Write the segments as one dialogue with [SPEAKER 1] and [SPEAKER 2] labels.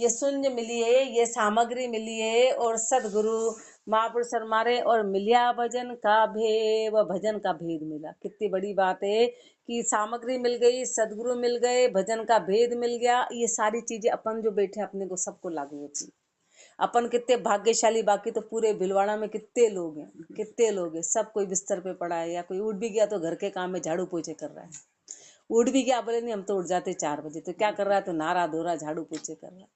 [SPEAKER 1] ये शून्य मिली है, ये सामग्री मिली है, और सदगुरु महापुरुष हमारे और मिलिया भजन का भेद, व भजन का भेद मिला। कितनी बड़ी बात है कि सामग्री मिल गई, सदगुरु मिल गए, भजन का भेद मिल गया। ये सारी चीजें अपन जो बैठे अपने को सबको लागू होती। अपन कितने भाग्यशाली, बाकी तो पूरे भिलवाड़ा में कितने लोग हैं, कितने लोग हैं, सब कोई बिस्तर पे पड़ा है, या कोई उठ भी गया तो घर के काम में झाड़ू पोछे कर रहा है। उठ भी गया, बोले नहीं हम तो उठ जाते 4 बजे, तो क्या कर रहा है, तो नारा धोरा झाड़ू पोछे कर रहा है।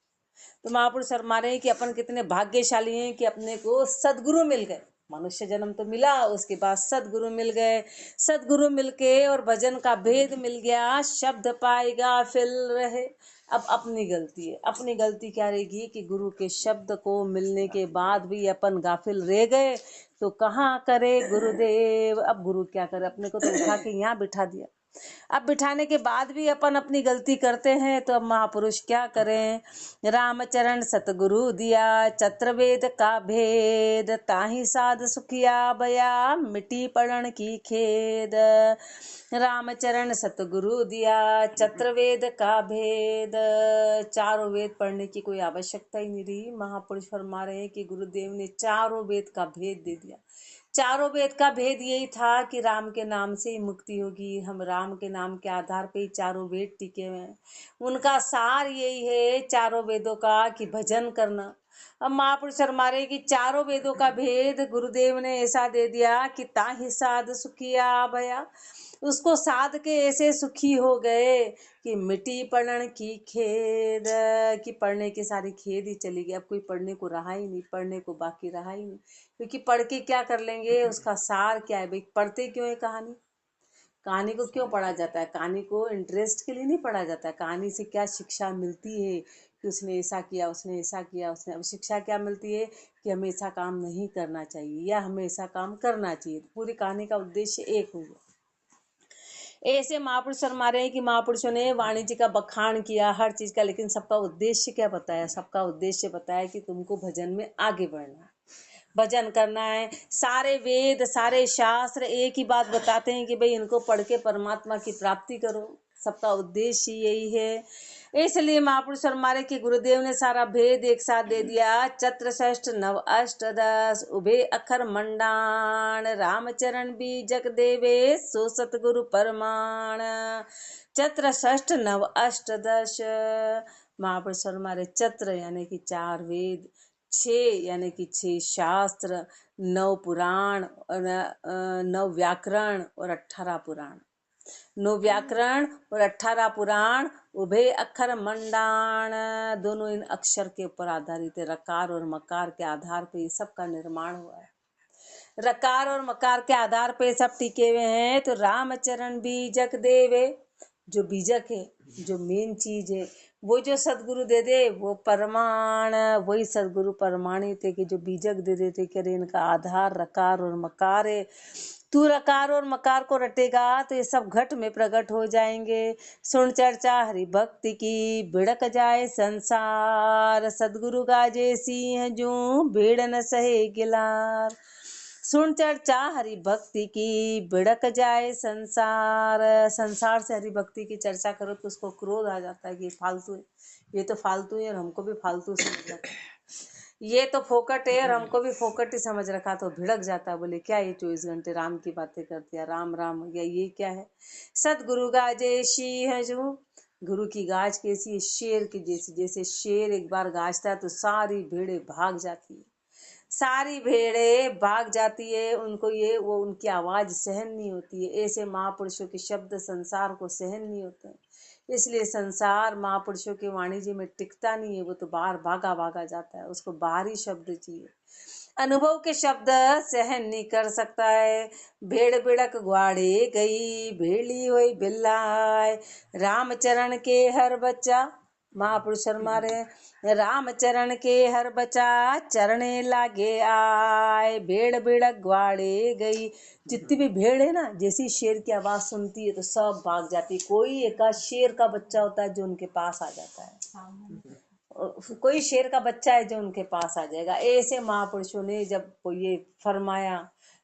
[SPEAKER 1] तो महापुरुष शर्मा रहे कि अपन कितने भाग्यशाली हैं कि अपने को सदगुरु मिल गए। मनुष्य जन्म तो मिला, उसके बाद सदगुरु मिल गए। सदगुरु मिलके और भजन का भेद मिल गया, शब्द पाएगा फिर रहे। अब अपनी गलती है, अपनी गलती क्या रहेगी कि गुरु के शब्द को मिलने के बाद भी अपन गाफिल रह गए, तो कहाँ करे गुरुदेव। अब गुरु क्या करे, अपने को तो उठा के यहाँ बिठा दिया। अब बिठाने के बाद भी अपन अपनी गलती करते हैं, तो अब महापुरुष क्या करें। रामचरण सतगुरु दिया चतुर्वेद का भेद, ताही साध सुखिया बया मिट्टी पड़न की खेद। रामचरण सतगुरु दिया चतुर्वेद का भेद, 4 वेद पढ़ने की कोई आवश्यकता ही नहीं रही। महापुरुष फरमा रहे हैं कि गुरुदेव ने 4 वेद का भेद दे दिया। 4 वेद का भेद यही था कि राम के नाम से ही मुक्ति होगी। हम राम के नाम के आधार पे ही 4 वेद टिके हुए हैं। उनका सार यही है 4 वेदों का कि भजन करना। अब महापुरुष हमारे कि 4 वेदों का भेद गुरुदेव ने ऐसा दे दिया कि ताहि साध सुखिया भया, उसको साध के ऐसे सुखी हो गए कि मिट्टी पढ़ने की खेद, कि पढ़ने की सारी खेद ही चली गई। अब कोई पढ़ने को रहा ही नहीं, पढ़ने को बाकी रहा ही नहीं, क्योंकि पढ़ के क्या कर लेंगे, उसका सार क्या है भाई। पढ़ते क्यों है कहानी, कहानी को क्यों पढ़ा जाता है, कहानी को इंटरेस्ट के लिए नहीं पढ़ा जाता है। कहानी से क्या शिक्षा मिलती है कि उसने ऐसा किया, उसने ऐसा किया, उसने। अब शिक्षा क्या मिलती है कि हमें ऐसा काम नहीं करना चाहिए या हमें ऐसा काम करना चाहिए। पूरी कहानी का उद्देश्य एक हुआ। ऐसे महापुरुष शर्मा रहे हैं कि महापुरुषों ने वाणिज्य का बखान किया हर चीज का, लेकिन सबका उद्देश्य क्या बताया, सबका उद्देश्य बताया कि तुमको भजन में आगे बढ़ना है, भजन करना है। सारे वेद सारे शास्त्र एक ही बात बताते हैं कि भाई इनको पढ़ के परमात्मा की प्राप्ति करो। सबका उद्देश्य यही है। इसलिए महापुरुष शर्मारे के गुरुदेव ने सारा भेद एक साथ दे दिया। चत्र षष्ठ नव अष्ट 10 उभे अखर मंडाण, रामचरण बीजक देवे सो सतगुरु परमाण। चत्र षष्ठ नव अष्ट 10 महापुरुष शर्मारे चत्र यानी कि 4 वेद, 6 यानी कि 6 शास्त्र, 9 पुराण, 9 व्याकरण और 18 पुराण। 9 व्याकरण और 18 पुराण, उभय अक्षर मंडाण, दोनों इन अक्षर के ऊपर आधारित है। रकार और मकार के आधार पे सब का निर्माण हुआ है। रकार और मकार के आधार पे सब टिके हुए हैं। तो रामचरण बीजक देवे, जो बीजक है, जो मेन चीज है, वो जो सदगुरु दे दे वो परमाण, वही सदगुरु प्रमाणित है कि जो बीजक दे देते कि इनका आधार रकार और मकार है। तू रकार और मकार को रटेगा तो ये सब घट में प्रकट हो जाएंगे। सुन चर्चा हरि भक्ति की भिड़क जाए संसार, सदगुरु गाजे सिंह जू भीड़ न सहे गिलार। सुन चर्चा हरि भक्ति की भिड़क जाए संसार, संसार से हरि भक्ति की चर्चा करो तो उसको क्रोध आ जाता है कि फालतू है, ये तो फालतू है और हमको भी फालतू समझ रखा, ये तो फोकट है और हमको भी फोकट ही समझ रखा, तो भिड़क जाता है। बोले क्या ये 24 घंटे राम की बातें करती है, राम राम हो गया, ये क्या है। सतगुरु गाजे सिंह जू, गुरु की गाज कैसी है, शेर की जैसी। जैसे शेर एक बार गाजता है तो सारी भेड़े भाग जाती है, सारी भेड़े भाग जाती है। उनको ये वो उनकी आवाज सहन नहीं होती है। ऐसे महापुरुषों के शब्द संसार को सहन नहीं होते हैं, इसलिए संसार महापुरुषों की वाणिज्य में टिकता नहीं है। वो तो बाहर भागा भागा जाता है, उसको बाहरी शब्द चाहिए, अनुभव के शब्द सहन नहीं कर सकता है। भेड़ बिड़क ग्वाड़े गई भेड़ी हुई बिल्लाय, रामचरण के हर बच्चा, महापुरुष हमारे रामचरण के हर बचा चरणे लागे आए। भेड़ बिड़क ग्वाड़े गई, जितनी भी भेड़ है ना, जैसी शेर की आवाज सुनती है तो सब भाग जाती है। कोई एक शेर का बच्चा होता है जो उनके पास आ जाता है, कोई शेर का बच्चा है जो उनके पास आ जाएगा। ऐसे महापुरुषों ने जब ये फरमाया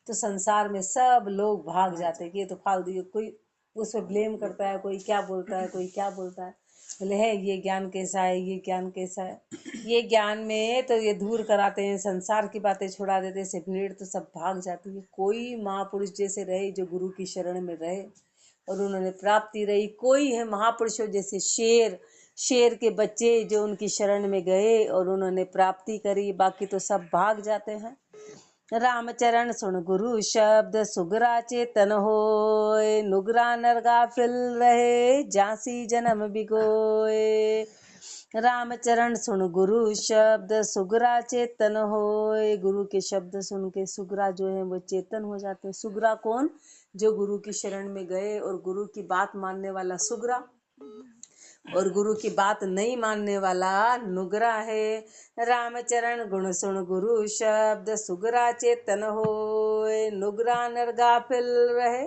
[SPEAKER 1] तो संसार में सब लोग भाग जाते कि ये तो फालतू, कोई उस पर ब्लेम करता है, कोई क्या बोलता है, कोई क्या बोलता है। बोले है ये ज्ञान कैसा है, ये ज्ञान कैसा है। ये ज्ञान में तो ये दूर कराते हैं, संसार की बातें छुड़ा देते हैं, से भीड़ तो सब भाग जाती है। कोई महापुरुष जैसे रहे जो गुरु की शरण में रहे और उन्होंने प्राप्ति रही। कोई है महापुरुषों जैसे शेर के बच्चे जो उनकी शरण में गए और उन्होंने प्राप्ति करी, बाकी तो सब भाग जाते हैं। रामचरण सुन गुरु शब्द सुगरा चेतन होए, नुगरा नर गाफिल रहे झांसी जन्म बिगोए। रामचरण सुन गुरु शब्द सुगरा चेतन होए, गुरु के शब्द सुन के सुगरा जो है वो चेतन हो जाते हैं। सुगरा कौन? जो गुरु की शरण में गए और गुरु की बात मानने वाला सुगरा, और गुरु की बात नहीं मानने वाला नुगरा है। रामचरण गुण सुन गुरु शब्द सुगरा चेतन होए, नुगरा नर गाफिल रहे।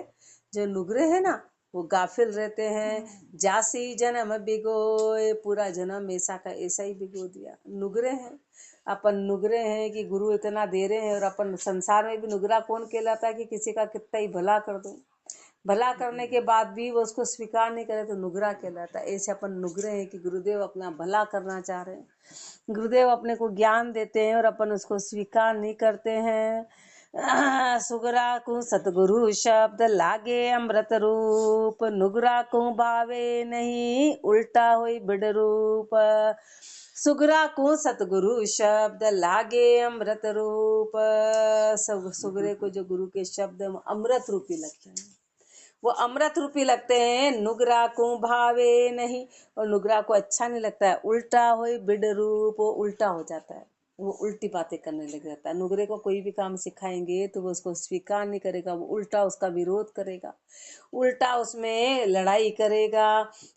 [SPEAKER 1] जो नुगरे है ना वो गाफिल रहते हैं। जासी जन्म बिगोए, पूरा जन्म ऐसा का ऐसा ही बिगो दिया। नुगरे हैं अपन, नुगरे हैं कि गुरु इतना दे रहे हैं और अपन संसार में भी नुगरा कौन कहलाता है कि किसी का कितना ही भला कर दो, भला करने के बाद भी वो उसको स्वीकार नहीं करे तो नुगरा कहलाता है। ऐसे अपन नुगरे हैं कि गुरुदेव अपना भला करना चाह रहे हैं, गुरुदेव अपने को ज्ञान देते हैं और अपन उसको स्वीकार नहीं करते हैं। सुगरा को सतगुरु शब्द लागे अमृत रूप, नुगरा को भावे नहीं उल्टा हुई बिड रूप। सुगरा को सतगुरु शब्द लागे अमृत रूप, सुगरे को जो गुरु के शब्द अमृत रूपी लगते हैं, वो अमृत रूपी लगते हैं। नुगरा को भावे नहीं, और नुगरा को अच्छा नहीं लगता है। उल्टा हो बिड रूप, वो उल्टा हो जाता है, वो उल्टी बातें करने लग जाता है। नुगरे को कोई भी काम सिखाएंगे तो वो उसको स्वीकार नहीं करेगा, वो उल्टा उसका विरोध करेगा, उल्टा उसमें लड़ाई करेगा।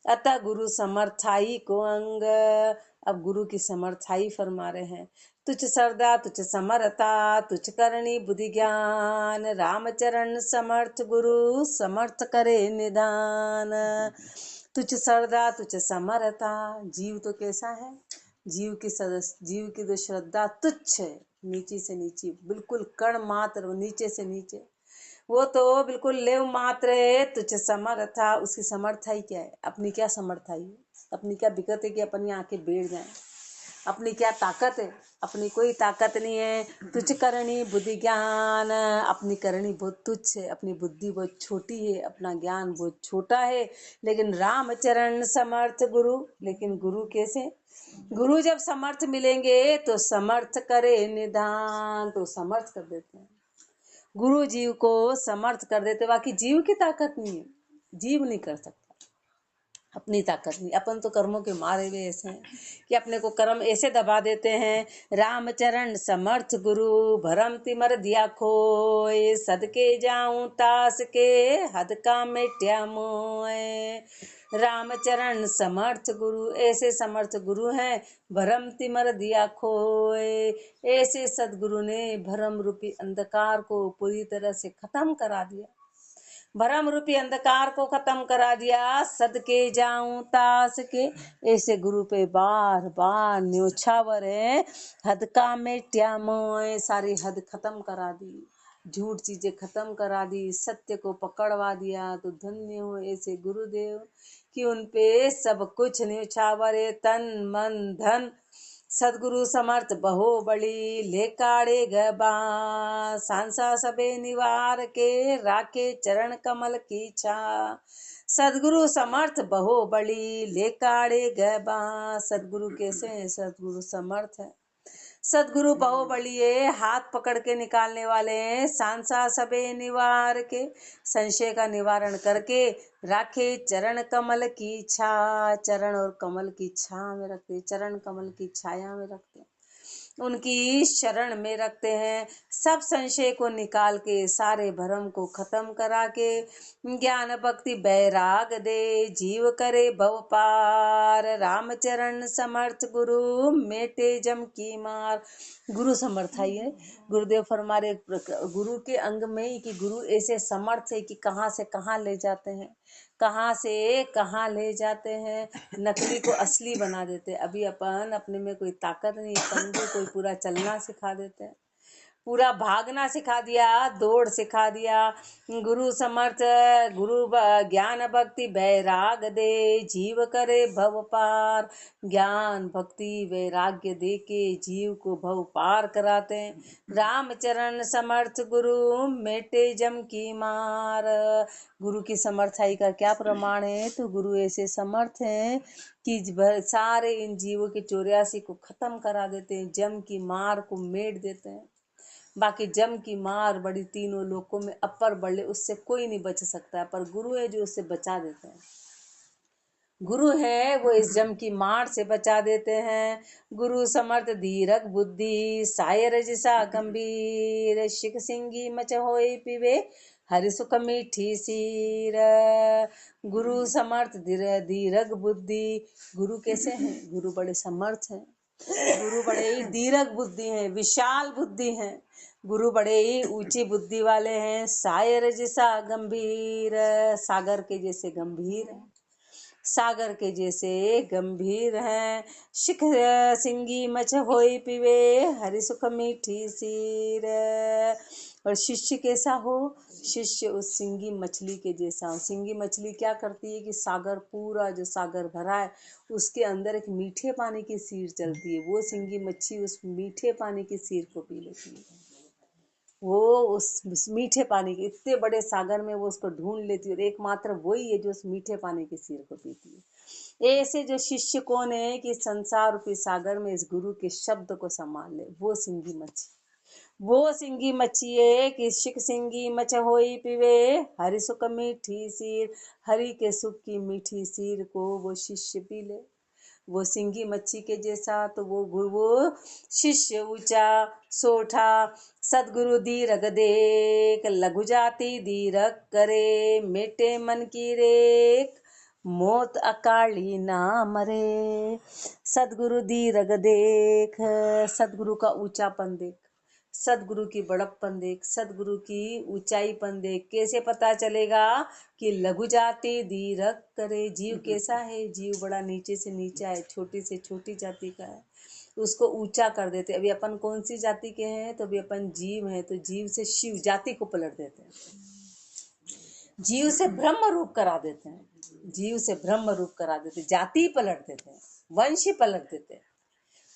[SPEAKER 1] अतः गुरु समर्थाई को अंग, अब गुरु की समर्थाई फरमा रहे हैं। तुझ सरदा तुझ समरता तुझ करणी बुद्धि ज्ञान, रामचरण समर्थ गुरु समर्थ करे निदान। तुझ सरदा तुझ समरता, जीव तो कैसा है, जीव की जो श्रद्धा तुच्छ है, नीची से नीची, बिल्कुल कण मात्र नीचे से नीचे, वो तो बिल्कुल लेव मात्र है। तुझ समर्था, उसकी समर्थाई क्या है, अपनी क्या समर्थाई है, अपनी क्या बिकत है कि अपनी आंखें बैठ जाएं, अपनी क्या ताकत है, अपनी कोई ताकत नहीं है। तुझ करणी बुद्धि ज्ञान, अपनी करणी बहुत तुच्छ है, अपनी बुद्धि बहुत छोटी है, अपना ज्ञान बहुत छोटा है। लेकिन रामचरण समर्थ गुरु, लेकिन गुरु कैसे, गुरु जब समर्थ मिलेंगे तो समर्थ करे निदान, तो समर्थ कर देते हैं, गुरु जीव को समर्थ कर देते। बाकी जीव की ताकत नहीं है, जीव नहीं कर सकता, अपनी ताकत नहीं। अपन तो कर्मों के मारे हुए ऐसे हैं कि अपने को कर्म ऐसे दबा देते हैं। रामचरण समर्थ गुरु भरम तिमर दिया खोए, सदके जाऊं तास के हद का मिट्या मोए। रामचरण समर्थ गुरु, ऐसे समर्थ गुरु हैं भरम तिमर दिया खोए, ऐसे सदगुरु ने भरम रूपी अंधकार को पूरी तरह से खत्म करा दिया, भरम रूपी अंधकार को खत्म करा दिया। सदके जाऊं तास के, ऐसे गुरु पे बार बार न्योछावर है। हद का मिट्या मोए, सारी हद खत्म करा दी, झूठ चीजें खत्म करा दी, सत्य को पकड़वा दिया। तो धन्य हो ऐसे गुरुदेव कि उनपे सब कुछ न्योछावर है, तन मन धन। सदगुरु समर्थ बहो बड़ी लेकाड़े गबा, सांसा सबे निवार के राखे चरण कमल की छा। सदगुरु समर्थ बहो बड़ी लेकाड़े गबा, सदगुरु कैसे हैं, सदगुरु समर्थ है, सदगुरु बहु बलिए हाथ पकड़ के निकालने वाले हैं। सांसा सबे निवार के, संशय का निवारण करके राखे चरण कमल की छा, चरण और कमल की छा में रखते, चरण कमल की छाया में रखते, उनकी शरण में रखते हैं। सब संशय को निकाल के, सारे भरम को खत्म करा के, ज्ञान भक्ति बैराग दे जीव करे भव पार। रामचरण समर्थ गुरु मेटे जम की मार, गुरु समर्थाई है। गुरुदेव फरमा रहे गुरु के अंग में ही कि गुरु ऐसे समर्थ है कि कहाँ से कहाँ ले जाते हैं, कहाँ से कहाँ ले जाते हैं, नकली को असली बना देते हैं। अभी अपन अपने में कोई ताकत नहीं, पंगु कोई पूरा चलना सिखा देते हैं, पूरा भागना सिखा दिया, दौड़ सिखा दिया। गुरु समर्थ गुरु ज्ञान भक्ति वैराग दे, जीव करे भव पार। ज्ञान भक्ति वैराग्य दे के जीव को भव पार कराते हैं। रामचरण समर्थ गुरु मेटे जम की मार। गुरु की समर्थाई का क्या प्रमाण है? तो गुरु ऐसे समर्थ हैं कि सारे इन जीवों के 84 को खत्म करा देते हैं, जम की मार को मेट देते हैं। बाकी जम की मार बड़ी तीनों लोकों में अपर बड़े, उससे कोई नहीं बच सकता है, पर गुरु है जो उससे बचा देते हैं। गुरु है वो इस जम की मार से बचा देते हैं। गुरु समर्थ धीरक बुद्धि, सायर जिसा गंभीर। शिख सिंगी मच होई पीवे, हरि सुख मीठी सीर। गुरु समर्थ धीरक बुद्धि। गुरु कैसे हैं? गुरु बड़े समर्थ हैं, गुरु बड़े ही धीरक बुद्धि हैं, विशाल बुद्धि हैं। गुरु बड़े ही ऊंची बुद्धि वाले हैं। सायर जैसा गंभीर, सागर के जैसे गंभीर है, सागर के जैसे गंभीर हैं। शिख सिंगी मछ होई पीवे, हरि सुख मीठी सीर। और शिष्य कैसा हो? शिष्य उस सिंगी मछली के जैसा हो। सिंगी मछली क्या करती है कि सागर, पूरा जो सागर भरा है उसके अंदर एक मीठे पानी की सीर चलती है, वो सिंगी मच्छी उस मीठे पानी की सीर को पी लेती है। वो उस मीठे पानी के इतने बड़े सागर में वो उसको ढूंढ लेती है, और एकमात्र वही है जो उस मीठे पानी की सीर को पीती है। ऐसे जो शिष्य कौन है कि संसार रूपी सागर में इस गुरु के शब्द को संभाल ले, वो सिंगी मच्छी, वो सिंगी मच्छी है कि शिख सिंगी मछ होई पीवे, हरि सुख मीठी सीर। हरि के सुख की मीठी सीर को वो शिष्य पी ले, वो सिंगी मच्छी के जैसा। तो वो शिष्य ऊंचा सोठा, सदगुरु दीरग देख। लघु जाति दीरग करे, मेटे मन की रेख। मौत अकाली ना मरे। सदगुरु दीरग देख, सदगुरु का ऊंचापन देख, सदगुरु की बड़प्पन देख, सदगुरु की ऊंचाईपन देख। कैसे पता चलेगा कि लघु जाति दीरक करे? जीव कैसा है? जीव बड़ा नीचे से नीचा है, छोटी से छोटी जाति का है, उसको ऊंचा कर देते। अभी अपन कौन सी जाति के हैं? तो अभी अपन जीव हैं, तो जीव से शिव जाति को पलट देते हैं, जीव से ब्रह्म रूप करा देते हैं, जीव से ब्रह्म रूप करा देते, जाति पलट देते हैं, वंश ही पलट देते हैं,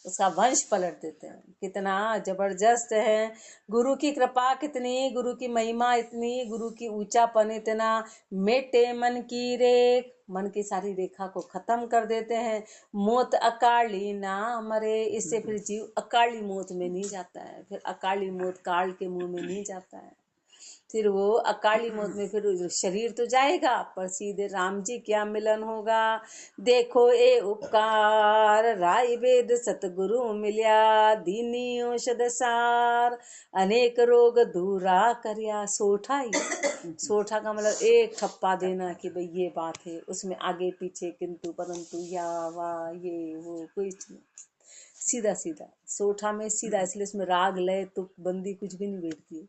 [SPEAKER 1] उसका वंश पलट देते हैं। कितना जबरदस्त है गुरु की कृपा, कितनी गुरु की महिमा, इतनी गुरु की ऊंचापन इतना। मेटे मन की रेख, मन की सारी रेखा को खत्म कर देते हैं। मौत अकाली ना मरे, इससे फिर जीव अकाली मौत में नहीं जाता है, फिर अकाली मौत काल के मुंह में नहीं जाता है। फिर वो अकाली मौत में फिर शरीर तो जाएगा, पर सीधे राम जी क्या मिलन होगा। देखो ए उपकार, राय वेद सतगुरु मिल्या। दीनी औषध सार, अनेक रोग दूरा करया। सोठा ही, सोठा का मतलब एक ठप्पा देना कि भाई ये बात है, उसमें आगे पीछे किंतु परंतु या वाह ये वो कुछ नहीं, सीधा सीधा। सोठा में सीधा, इसलिए इसमें राग लय तुक बंदी कुछ भी नहीं बैठती,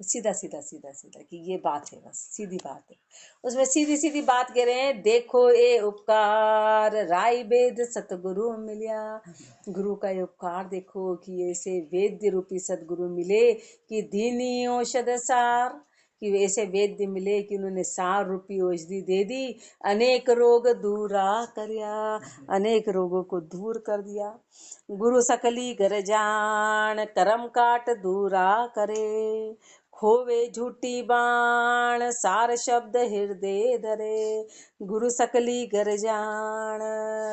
[SPEAKER 1] सीधा सीधा सीधा सीधा कि ये बात है, बस सीधी बात है। उसमें सीधी सीधी बात कह रहे हैं। देखो ये उपकार, राय वेद सतगुरु मिलिया। गुरु का ये उपकार देखो कि ऐसे वेद्य रूपी सतगुरु मिले कि दीनी औषध सार, कि ऐसे वेद्य मिले कि उन्होंने सार रूपी औषधि दे दी, अनेक रोग दूरा करया, अनेक रोगों को दूर कर दिया। गुरु सकली घर जान, करम काट दूरा करे। खोवे झूठी बाण, सार शब्द हृदय धरे। गुरु सकली घर जान,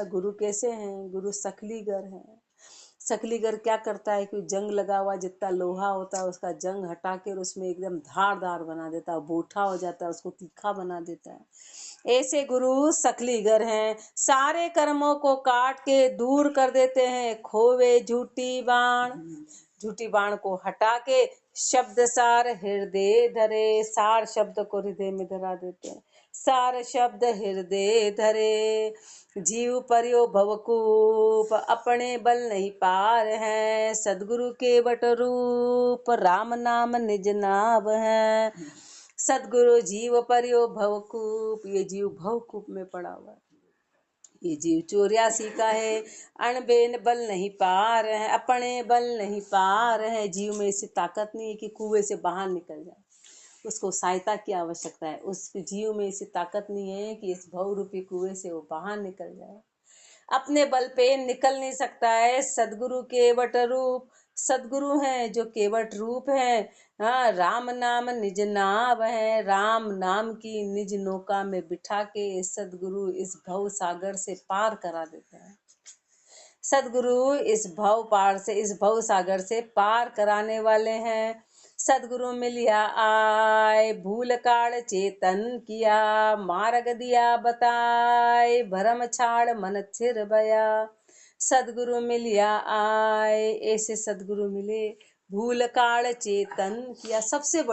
[SPEAKER 1] गुरु कैसे हैं? गुरु सकली घर है। सकलीगर क्या करता है कि जंग लगा हुआ जितना लोहा होता है उसका जंग हटा कर उसमें एकदम धारदार बना देता है, बोठा हो जाता है, उसको तीखा बना देता है। ऐसे गुरु सकलीगर हैं, सारे कर्मों को काट के दूर कर देते हैं। खोवे झूठी बाण, झूठी बाण को हटा के शब्द सार हृदय धरे, सार शब्द को हृदय में धरा देते हैं। सार शब्द हृदय धरे, जीव पर्यो भवकूप, अपने बल नहीं पार है। सदगुरु के बट रूप, राम नाम निज नाव है। सदगुरु जीव पर्यो भवकूप, ये जीव भवकूप में पड़ा हुआ है, ये जीव 84 का है। अणबेन बल नहीं पार है, अपने बल नहीं पार है। जीव में ऐसी ताकत नहीं है कि कुएं से बाहर निकल जाए, उसको सहायता की आवश्यकता है। उस जीव में ऐसी ताकत नहीं है कि इस भव रूपी कुएं से वो बाहर निकल जाए। अपने बल पे निकल नहीं सकता है। सदगुरु केवट रूप, सदगुरु हैं जो केवट रूप है। हाँ, राम नाम निज नाव है, राम नाम की निज नौका में बिठा के सदगुरु इस भव सागर से पार करा देते हैं। सदगुरु इस भव सागर से पार कराने वाले हैं। सदगुरु मिलिया आए, भूल काल चेतन किया, मार्ग दिया बताए, भरम छाड़ मन थिर भया। सदगुरु मिलिया आए, ऐसे सदगुरु मिले, भूल काल चेतन किया। सबसे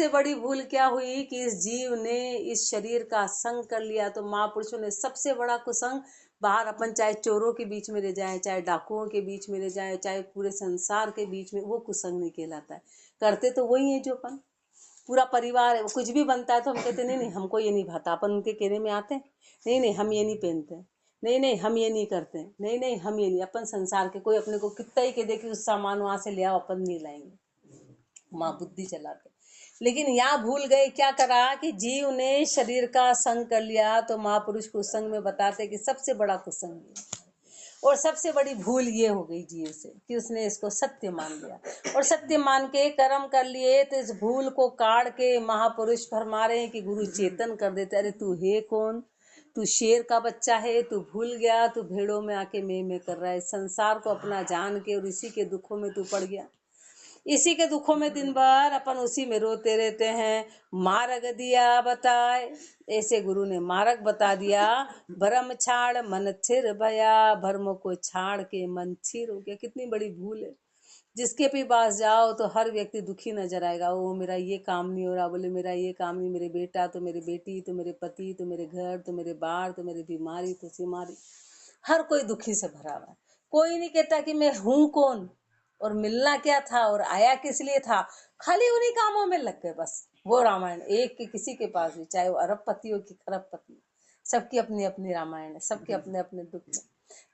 [SPEAKER 1] बड़ी भूल क्या हुई कि इस जीव ने इस शरीर का संग कर लिया। तो महापुरुषों ने सबसे बड़ा कुसंग, बाहर अपन चाहे चोरों के बीच में रह जाए, चाहे डाकुओं के बीच में रह जाए, चाहे पूरे संसार के बीच में, वो कुसंग नहीं कहलाता है। करते तो वही है जो अपन पूरा परिवार है। कुछ भी बनता है तो हम कहते नहीं नहीं हमको ये नहीं भाता, अपन उनके कहने में आते नहीं नहीं हम ये नहीं पहनते, नहीं नहीं हम ये नहीं करते, नहीं नहीं हम ये नहीं। अपन संसार के कोई अपने को कितना ही कह दे कि उस सामान वहां से ले आओ, अपन नहीं लाएंगे, माँ बुद्धि चलाते। लेकिन यहाँ भूल गए, क्या करा कि जीव ने शरीर का संग कर लिया। तो महापुरुष कुसंग में बताते कि सबसे बड़ा कुसंग ये, और सबसे बड़ी भूल ये हो गई जीव से कि उसने इसको सत्य मान लिया, और सत्य मान के कर्म कर लिए। तो इस भूल को काट के महापुरुष फरमा रहे हैं कि गुरु चेतन कर देते। अरे तू है कौन? तू शेर का बच्चा है, तू भूल गया, तू भेड़ों में आके मैं कर रहा है। संसार को अपना जान के और इसी के दुखों में तू पड़ गया। इसी के दुखों में दिन भर अपन उसी में रोते रहते हैं। मार्ग दिया बताए, ऐसे गुरु ने मार्ग बता दिया। भरम छाड़ मन थिर भया, भरमों को छाड़ के मन थिर हो गया। कितनी बड़ी भूल है। जिसके भी पास जाओ तो हर व्यक्ति दुखी नजर आएगा। वो मेरा ये काम नहीं हो रहा, बोले मेरा ये काम नहीं, मेरे बेटा तो मेरी बेटी तो मेरे पति तो मेरे घर तो मेरे बाहर तो मेरी बीमारी तो सीमारी, हर कोई दुखी से भरा हुआ है। कोई नहीं कहता कि मैं हूं कौन और मिलना क्या था और आया किस लिए था। खाली उन्हीं कामों में लग गए बस। वो रामायण एक के किसी के पास भी, चाहे वो अरबपति हो कि खरबपति, सबकी अपनी अपनी रामायण है, सबके अपने अपने दुख है।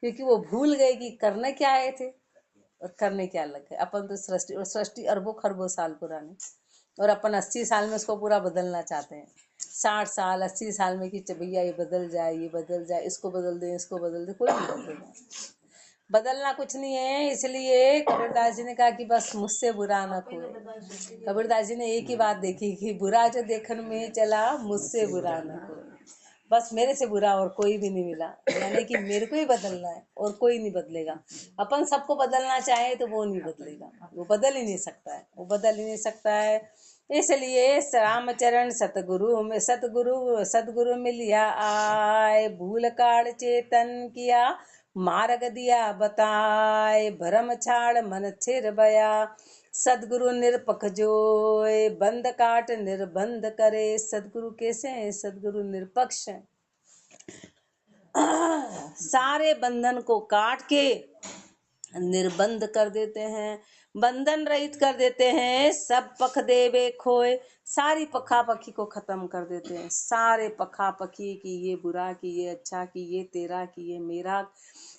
[SPEAKER 1] क्योंकि वो भूल गए कि करने क्या आए थे और करने क्या लग गए। अपन तो सृष्टि अरबों खरबों साल पुरानी, और अपन 80 साल में उसको पूरा बदलना चाहते हैं। 60 साल 80 साल में कि भैया ये बदल जाए, ये बदल जाए, इसको बदल दे, इसको बदल दे। कोई नहीं बदलेगा, बदलना कुछ नहीं है। इसलिए कबीरदास जी ने कहा कि बस मुझसे बुरा न कोई। कबीरदास जी ने एक ही बात देखी कि बुरा जो देखने में चला, मुझसे बुरा न कोई। बस मेरे से बुरा और कोई भी नहीं मिला, यानी कि मेरे को ही बदलना है और कोई नहीं बदलेगा। अपन सबको बदलना चाहे तो वो नहीं बदलेगा, वो बदल ही नहीं सकता है, वो बदल ही नहीं सकता है। इसलिए रामचरण सतगुरु मिलिया आए, भूल काल चेतन किया, मार्ग दिया बताए, भरम छाड़ मन थिर भया। सदगुरु निरपख जोए, बंद काट निर्बंध करे। सदगुरु कैसे हैं? सदगुरु निरपक्ष हैं। सारे बंधन को काट के निर्बंध कर देते हैं, बंधन रहित कर देते हैं। सब पख देवे खोए, सारी पखापखी को खत्म कर देते हैं। सारे पखापखी की ये बुरा, की ये अच्छा, की ये तेरा, की ये मेरा,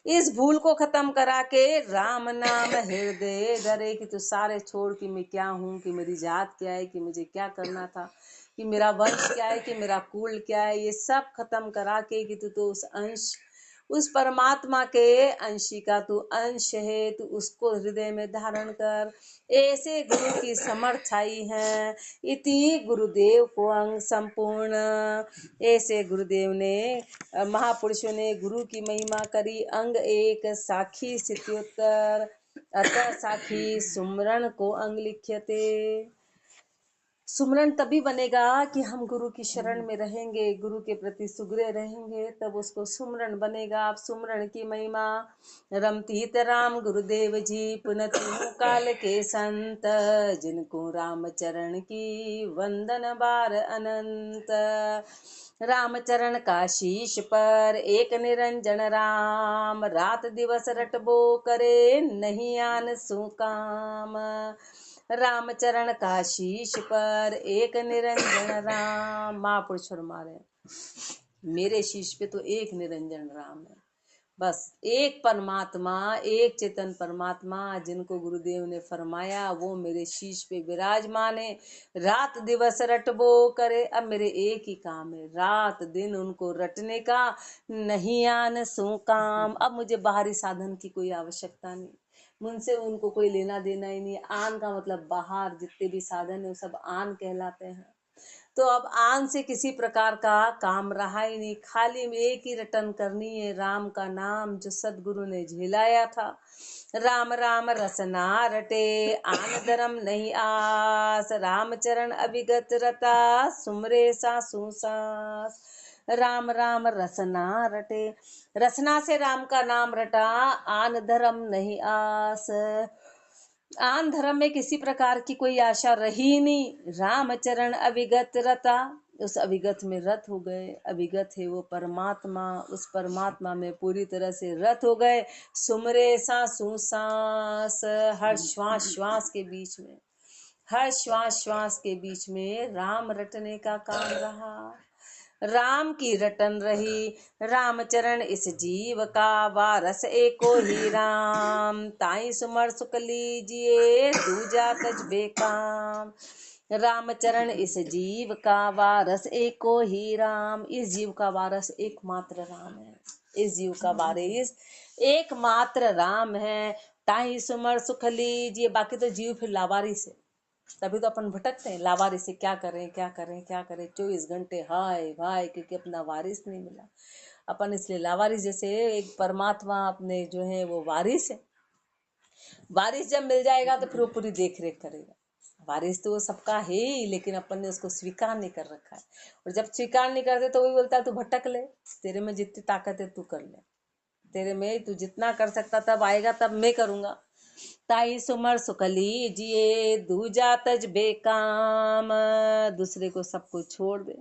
[SPEAKER 1] इस भूल को खत्म करा के राम नाम हृदय धरे। कि तू सारे छोड़ कि मैं क्या हूँ, कि मेरी जात क्या है, कि मुझे क्या करना था, कि मेरा वंश क्या है, कि मेरा कुल क्या है, ये सब खत्म करा के कि तू तो उस अंश, उस परमात्मा के अंशी का तू अंश है, तू उसको हृदय में धारण कर। ऐसे गुरु की समर्थाई है। इति गुरुदेव को अंग संपूर्ण। ऐसे गुरुदेव ने, महापुरुषों ने गुरु की महिमा करी। अंग एक साखी स्थित्योत्तर, अतः साखी सुमरण को अंग लिख्यते। सुमरण तभी बनेगा कि हम गुरु की शरण में रहेंगे, गुरु के प्रति सुग्रह रहेंगे, तब उसको सुमरण बनेगा। आप सुमरण की महिमा, रमतीत राम गुरुदेव जी, पुनति काल के संत, जिनको राम चरण की वंदन बार अनंत। रामचरण का शीश पर एक निरंजन राम, रात दिवस रटबो करे नहीं आन सुकाम। रामचरण का शीश पर एक निरंजन राम। महापुरुष फरमा रहे, मेरे शीश पे तो एक निरंजन राम है। बस एक परमात्मा, एक चेतन परमात्मा जिनको गुरुदेव ने फरमाया वो मेरे शीश पे विराजमान है। रात दिवस रटबो करे, अब मेरे एक ही काम है, रात दिन उनको रटने का। नहीं आन सो काम, अब मुझे बाहरी साधन की कोई आवश्यकता नहीं, मुझसे उनको कोई लेना देना ही नहीं। आन का मतलब बाहर जितने भी साधन है वो सब आन कहलाते हैं। तो अब आन से किसी प्रकार का काम रहा ही नहीं, खाली में एक ही रटन करनी है, राम का नाम जो सदगुरु ने झेलाया था। राम राम रसना रटे, आन धर्म नहीं आस, राम चरण अभिगत रता, सुमरे सासु सास। राम राम रसना रटे, रसना से राम का नाम रटा, आन धर्म नहीं आस, आन धर्म में किसी प्रकार की कोई आशा रही नहीं। रामचरण अभिगत रता, उस अभिगत में रत हो गए। अभिगत है वो परमात्मा, उस परमात्मा में पूरी तरह से रत हो गए। सुमरे सासु सांस, हर श्वास श्वास के बीच में, हर श्वास श्वास के बीच में राम रटने का काम रहा। राम की रटन रही, रामचरण इस जीव का वारस एको ही राम, ताई सुमर सुख लीजिए दूजा तज बेकाम। रामचरण इस जीव का वारस एको ही राम, इस जीव का वारस एकमात्र राम है, इस जीव का वारिस एकमात्र राम है। ताई सुमर सुख लीजिए, बाकी तो जीव फिर लावारिस है, तभी तो अपन भटकते हैं लावारिस से, क्या करें क्या करें क्या करें, 24 घंटे हाय भाई, क्योंकि अपना वारिस नहीं मिला अपन, इसलिए लावारिस। जैसे एक परमात्मा अपने जो है वो वारिस है, वारिस जब मिल जाएगा तो फिर वो पूरी देख रेख करेगा। वारिस तो वो सबका है ही, लेकिन अपन ने उसको स्वीकार नहीं कर रखा है, और जब स्वीकार नहीं करते तो वही बोलता है तू भटक ले, तेरे में जितनी ताकत है तू कर ले, तेरे में तू जितना कर सकता तब आएगा तब मैं करूंगा। ताई सुमर सुख लीजिए दूजा तज बेकाम, दूसरे को सब कुछ छोड़ दे।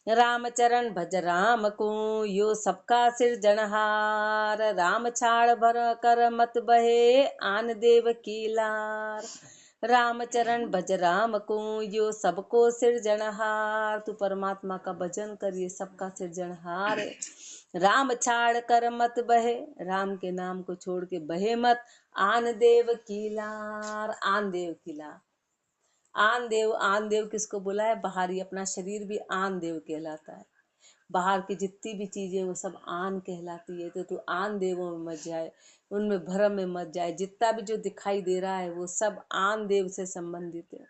[SPEAKER 1] रामचरण भज राम को, यो सबका सिरजनहार, राम छाड़ भर कर मत बहे, आन देव की लार। रामचरण भज राम को, यो सबको सिरजनहार, तू परमात्मा का भजन कर, ये सबका सिरजनहार है। राम छाड़ कर मत बहे, राम के नाम को छोड़ के बहे मत, आन देव की लार। आन देव की लार, आन देव, आन देव किसको बोला है? बाहरी अपना शरीर भी आन देव कहलाता है, बाहर की जितनी भी चीजें वो सब आन कहलाती है। तो तू आन देवों में मत जाए, उनमें भ्रम में मत जाए। जितना भी जो दिखाई दे रहा है वो सब आन देव से संबंधित है,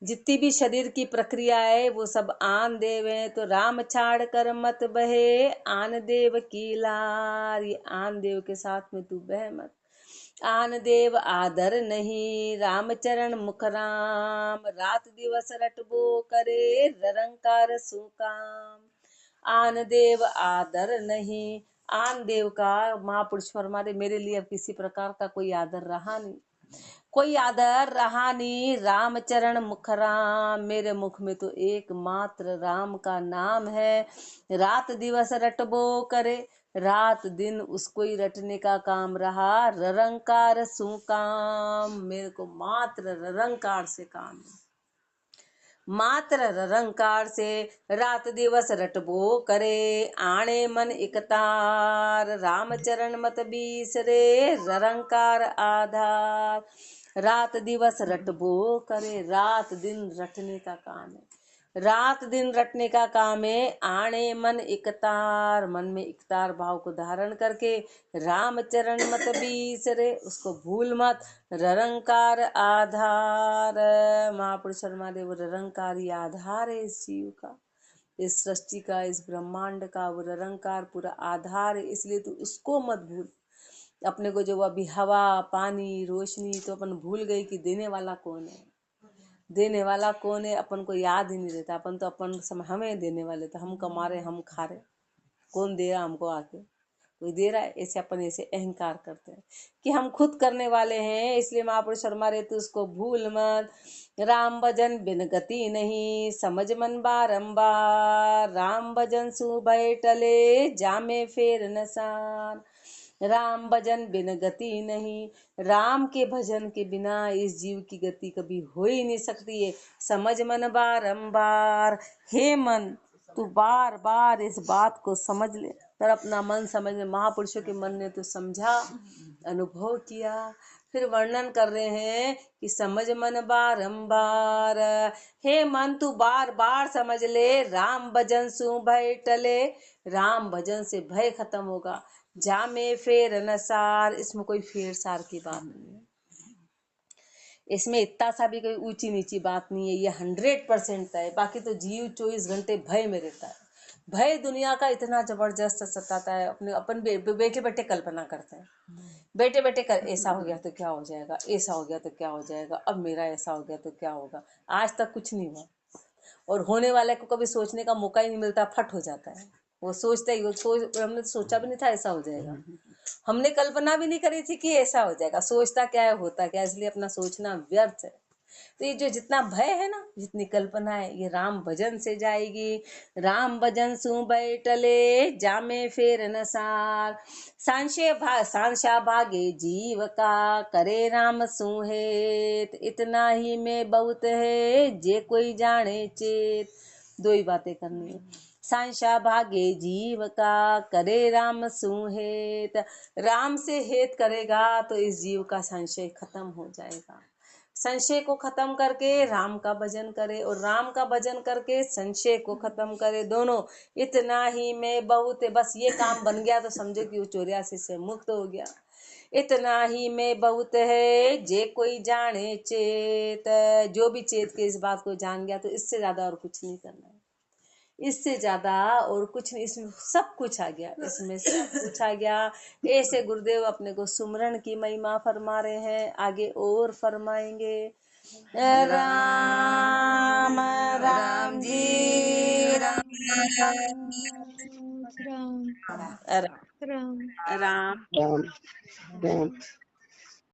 [SPEAKER 1] जितनी भी शरीर की प्रक्रिया है वो सब आन देव है। तो राम छाड़ कर मत बहे, आन देव की लार, ये आन देव के साथ में तू बह मत। आन देव आदर नहीं, रामचरण मुख राम, रात दिवस रटबो करे, ररंकार सुकाम। आन देव आदर नहीं, आन देव का महापुरुष फरमा दे, मेरे लिए अब किसी प्रकार का कोई आदर रहा नहीं, कोई आदर रहा नहीं। रामचरण मुख राम, मेरे मुख में तो एकमात्र राम का नाम है। रात दिवस रटबो करे, रात दिन उसको ही रटने का काम रहा। ररंकार सुकाम, मेरे को मात्र ररंकार से काम है, मात्र ररंकार से रात दिवस रटबो करे, आणे मन इकतार। रामचरण मत बीसरे, ररंकार आधार। रात दिवस रटबो करे, रात दिन रटने का काम है, रात दिन रटने का काम है। आणे मन इकतार, मन में इकतार भाव को धारण करके, रामचरण मत बीसरे, उसको भूल मत। ररंकार आधार, महापुरुष महादेव ररंकारी आधार है इस जीव का, इस सृष्टि का, इस ब्रह्मांड का, वो ररंकार पूरा आधार है, इसलिए तू उसको मत भूल। अपने को जो अभी हवा पानी रोशनी, तो अपन भूल गई कि देने वाला कौन है, देने वाला कौन है अपन को याद ही नहीं रहता। अपन तो अपन समय हमें देने वाले, तो हम कमा रहे हम खा रहे, कौन दे रहा हमको आके? कोई दे रहा है? ऐसे अपन ऐसे अहंकार करते हैं कि हम खुद करने वाले हैं, इसलिए महापुरुष शर्मा रहते उसको भूल मत। राम भजन बिन गति नहीं, समझ मन बारंबार, राम भजन सु भय टले, जामे फेर नसान। राम भजन बिन गति नहीं, राम के भजन के बिना इस जीव की गति कभी हो ही नहीं सकती है। समझ मन बारंबार, हे मन तू बार बार इस बात को समझ ले। पर अपना मन समझ ले, महापुरुषों के मन ने तो समझा, अनुभव किया। फिर वर्णन कर रहे हैं कि समझ मन बारंबार, हे मन तू बार बार समझ ले, राम भजन सु भय टले। राम भजन से भय खत्म होगा। जा में फेर न सार, इसमें कोई फेर सार की बात नहीं है। इसमें इतना सा भी कोई ऊंची नीची बात नहीं है। ये 100% है। बाकी तो जीव 24 घंटे भय में रहता है। भय दुनिया का इतना जबरदस्त सताता है। अपन बैठे बैठे कल्पना करते हैं, बैठे बैठे कर, ऐसा हो गया तो क्या हो जाएगा, ऐसा हो गया तो क्या हो जाएगा, अब मेरा ऐसा हो गया तो क्या होगा। आज तक कुछ नहीं हुआ, और होने वाले को कभी सोचने का मौका ही नहीं मिलता, फट हो जाता है। वो सोचता ही, हमने तो सोचा भी नहीं था ऐसा हो जाएगा। हमने कल्पना भी नहीं करी थी कि ऐसा हो जाएगा। सोचता क्या है, होता क्या, इसलिए अपना सोचना व्यर्थ है। तो ये जो जितना भय है ना, जितनी कल्पना है, ये राम भजन से जाएगी। राम भजन सु बैठले, जामे फेर न सार। सांशा भागे जीव का, करे राम सुहेत। इतना ही में बहुत है, जे कोई जाने चेत। दो ही बातें करनी है। सांशा भागे जीव का, करे राम सुहेत। राम से हेत करेगा तो इस जीव का संशय खत्म हो जाएगा। संशय को खत्म करके राम का भजन करे, और राम का भजन करके संशय को खत्म करे। दोनों इतना ही में बहुत है। बस ये काम बन गया तो समझो कि वो 84 से मुक्त हो गया। इतना ही में बहुत है, जे कोई जाने चेत। जो भी चेत के इस बात को जान गया तो इससे ज्यादा और कुछ नहीं करना है। इससे ज्यादा और कुछ नहीं, इसमें सब कुछ आ गया, इसमें सब कुछ आ गया। ऐसे गुरुदेव अपने को सुमरन की महिमा फरमा रहे हैं, आगे और फरमाएंगे। राम राम जी राम
[SPEAKER 2] राम
[SPEAKER 1] राम
[SPEAKER 2] राम
[SPEAKER 1] राम
[SPEAKER 3] राम राम